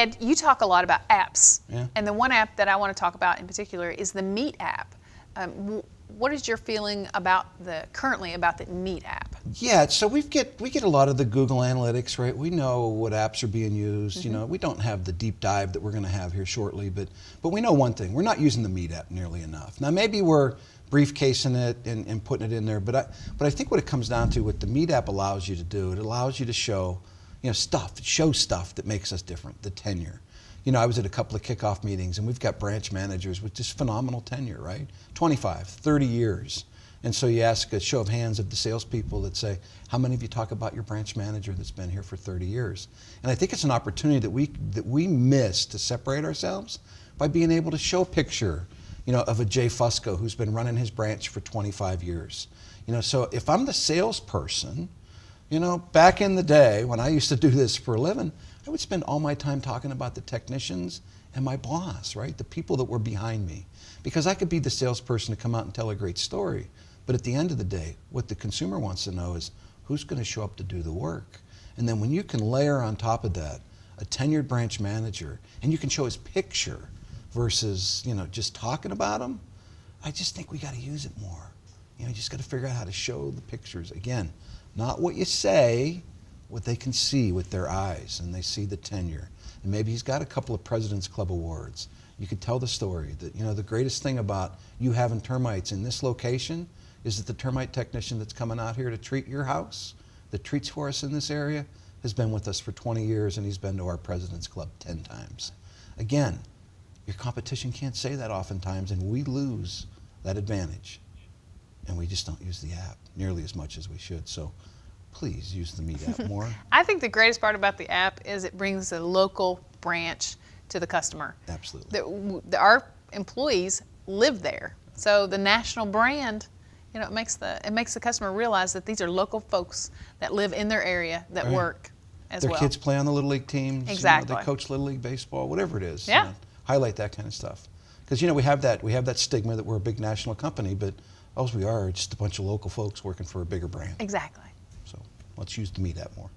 Ed, you talk a lot about apps. Yeah. And the one app that I want to talk about in particular is the Meet app. What is your feeling currently about the Meet app? Yeah, so we get a lot of the Google Analytics, right? We know what apps are being used. You know, we don't have the deep dive that we're going to have here shortly, but we know one thing: we're not using the Meet app nearly enough. Now, maybe we're briefcasing it and putting it in there, but I think what it comes down to, what the Meet app allows you to do, it allows you to show, stuff that makes us different. The tenure. I was at a couple of kickoff meetings, and we've got branch managers with just phenomenal tenure, right? 25, 30 years. And so you ask a show of hands of the salespeople that say, how many of you talk about your branch manager that's been here for 30 years? And I think it's an opportunity that we miss to separate ourselves by being able to show a picture, of a Jay Fusco who's been running his branch for 25 years. So if I'm the salesperson, back in the day when I used to do this for a living, I would spend all my time talking about the technicians and my boss, right? The people that were behind me. Because I could be the salesperson to come out and tell a great story. But at the end of the day, what the consumer wants to know is who's going to show up to do the work. And then when you can layer on top of that a tenured branch manager, and you can show his picture versus, just talking about him, I just think we got to use it more. You just got to figure out how to show the pictures. Again, not what you say, what they can see with their eyes, and they see the tenure. And maybe he's got a couple of President's Club awards. You could tell the story that, the greatest thing about you having termites in this location is that the termite technician that's coming out here to treat your house, that treats for us in this area, has been with us for 20 years, and he's been to our President's Club 10 times. Again, your competition can't say that oftentimes, and we lose that advantage. And we just don't use the app nearly as much as we should. So please use the Meet app more. I think the greatest part about the app is it brings the local branch to the customer. Absolutely. Our employees live there. So the national brand, it makes the customer realize that these are local folks that live in their area that work as well. Their kids play on the Little League teams. Exactly. They coach Little League baseball, whatever it is. Yeah. Highlight that kind of stuff. Because, we have that stigma that we're a big national company, but all we are just a bunch of local folks working for a bigger brand. Exactly. So let's use the Meet app more.